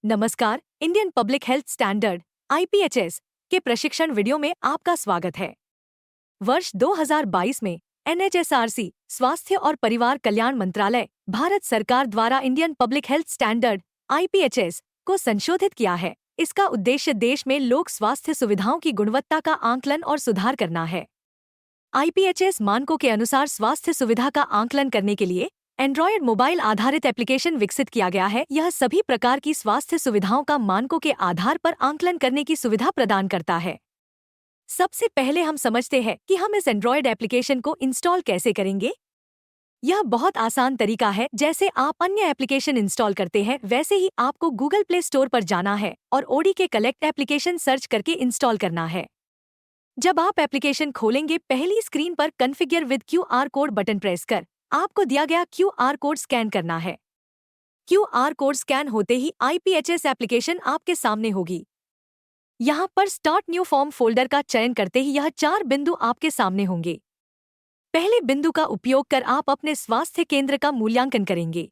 नमस्कार, Indian public health standard (IPHS) के प्रशिक्षण वीडियो में आपका स्वागत है। वर्ष 2022 में एनएचएसआरसी, स्वास्थ्य और परिवार कल्याण मंत्रालय, भारत सरकार द्वारा Indian public health standard (IPHS) को संशोधित किया है। इसका उद्देश्य देश में लोक स्वास्थ्य सुविधाओं की गुणवत्ता का आंकलन और सुधार करना है। आईपीएचएस मानकों के अनुसार स्वास्थ्य सुविधा का आंकलन करने के लिए एंड्रॉयड मोबाइल आधारित एप्लीकेशन विकसित किया गया है। यह सभी प्रकार की स्वास्थ्य सुविधाओं का मानकों के आधार पर आंकलन करने की सुविधा प्रदान करता है। सबसे पहले हम समझते हैं कि हम इस एंड्रॉयड एप्लीकेशन को इंस्टॉल कैसे करेंगे। यह बहुत आसान तरीका है। जैसे आप अन्य एप्लीकेशन इंस्टॉल करते हैं, वैसे ही आपको गूगल प्ले स्टोर पर जाना है और ओडी कलेक्ट एप्लीकेशन सर्च करके इंस्टॉल करना है। जब आप एप्लीकेशन खोलेंगे, पहली स्क्रीन पर configure with QR code button press कर आपको दिया गया क्यूआर कोड स्कैन करना है। क्यूआर कोड स्कैन होते ही आईपीएचएस एप्लीकेशन आपके सामने होगी। यहाँ पर स्टार्ट न्यू फॉर्म फोल्डर का चयन करते ही यह 4 बिंदु आपके सामने होंगे। पहले बिंदु का उपयोग कर आप अपने स्वास्थ्य केंद्र का मूल्यांकन करेंगे।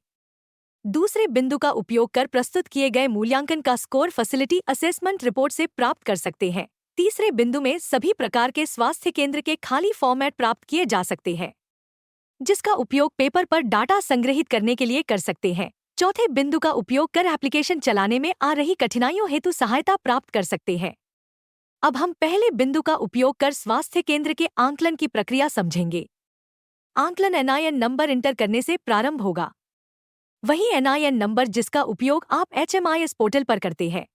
दूसरे बिंदु का उपयोग कर प्रस्तुत किए गए मूल्यांकन का स्कोर फैसिलिटी असेसमेंट रिपोर्ट से प्राप्त कर सकते हैं। तीसरे बिंदु में सभी प्रकार के स्वास्थ्य केंद्र के खाली फॉर्मेट प्राप्त किए जा सकते हैं, जिसका उपयोग पेपर पर डाटा संग्रहित करने के लिए कर सकते हैं। चौथे बिंदु का उपयोग कर एप्लीकेशन चलाने में आ रही कठिनाइयों हेतु सहायता प्राप्त कर सकते हैं। अब हम पहले बिंदु का उपयोग कर स्वास्थ्य केंद्र के आंकलन की प्रक्रिया समझेंगे। आंकलन एनआईएन नंबर इंटर करने से प्रारंभ होगा। वही एनआईएन नंबर जिसका उपयोग आप एचएमआईएस पोर्टल पर करते हैं।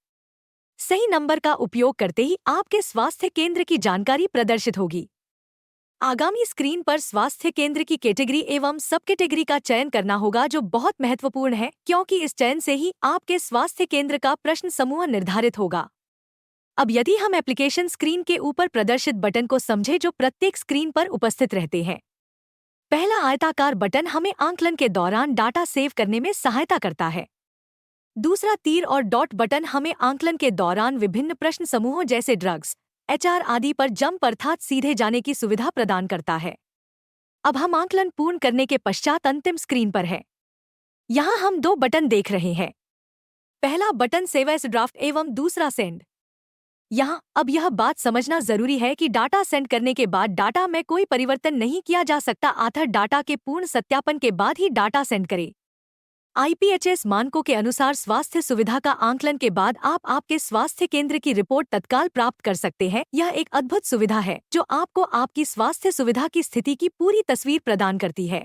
सही नंबर का उपयोग करते ही आपके स्वास्थ्य केंद्र की जानकारी प्रदर्शित होगी। आगामी स्क्रीन पर स्वास्थ्य केंद्र की कैटेगरी एवं सब कैटेगरी का चयन करना होगा, जो बहुत महत्वपूर्ण है, क्योंकि इस चयन से ही आपके स्वास्थ्य केंद्र का प्रश्न समूह निर्धारित होगा। अब यदि हम एप्लीकेशन स्क्रीन के ऊपर प्रदर्शित बटन को समझें, जो प्रत्येक स्क्रीन पर उपस्थित रहते हैं। पहला आयताकार बटन हमें आंकलन के दौरान डाटा सेव करने में सहायता करता है। दूसरा तीर और डॉट बटन हमें आंकलन के दौरान विभिन्न प्रश्न समूहों जैसे ड्रग्स, एचआर आदि पर जंप अर्थात सीधे जाने की सुविधा प्रदान करता है। अब हम आंकलन पूर्ण करने के पश्चात अंतिम स्क्रीन पर है। यहाँ हम 2 बटन देख रहे हैं। पहला बटन सेव एज ड्राफ्ट एवं दूसरा सेंड। यहाँ अब यह बात समझना जरूरी है कि डाटा सेंड करने के बाद डाटा में कोई परिवर्तन नहीं किया जा सकता, अतः डाटा के पूर्ण सत्यापन के बाद ही डाटा सेंड करें। आईपीएचएस मानकों के अनुसार स्वास्थ्य सुविधा का आंकलन के बाद आप आपके स्वास्थ्य केंद्र की रिपोर्ट तत्काल प्राप्त कर सकते हैं। यह एक अद्भुत सुविधा है जो आपको आपकी स्वास्थ्य सुविधा की स्थिति की पूरी तस्वीर प्रदान करती है,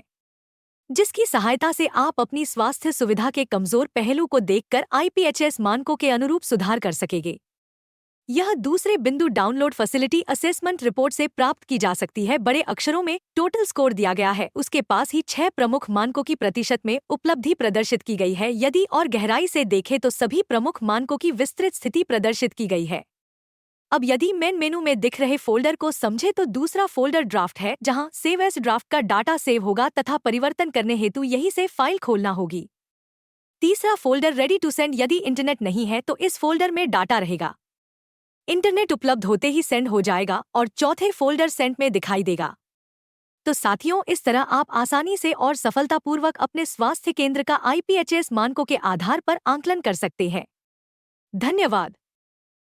जिसकी सहायता से आप अपनी स्वास्थ्य सुविधा के कमजोर पहलू को देखकर आईपीएचएस मानकों के अनुरूप सुधार कर सकेंगे। यह दूसरे बिंदु डाउनलोड फैसिलिटी असेसमेंट रिपोर्ट से प्राप्त की जा सकती है। बड़े अक्षरों में टोटल स्कोर दिया गया है, उसके पास ही 6 प्रमुख मानकों की प्रतिशत में उपलब्धि प्रदर्शित की गई है। यदि और गहराई से देखें तो सभी प्रमुख मानकों की विस्तृत स्थिति प्रदर्शित की गई है। अब यदि मेन मेनू में दिख रहे फोल्डर को समझे तो दूसरा फोल्डर ड्राफ्ट है, जहां सेव एज ड्राफ्ट का डाटा सेव होगा तथा परिवर्तन करने हेतु यही से फाइल खोलना होगी। तीसरा फोल्डर रेडी टू सेंड। यदि इंटरनेट नहीं है तो इस फोल्डर में डाटा रहेगा। इंटरनेट उपलब्ध होते ही सेंड हो जाएगा और चौथे फोल्डर सेंड में दिखाई देगा। तो साथियों, इस तरह आप आसानी से और सफलतापूर्वक अपने स्वास्थ्य केंद्र का आईपीएचएस मानकों के आधार पर आंकलन कर सकते हैं। धन्यवाद।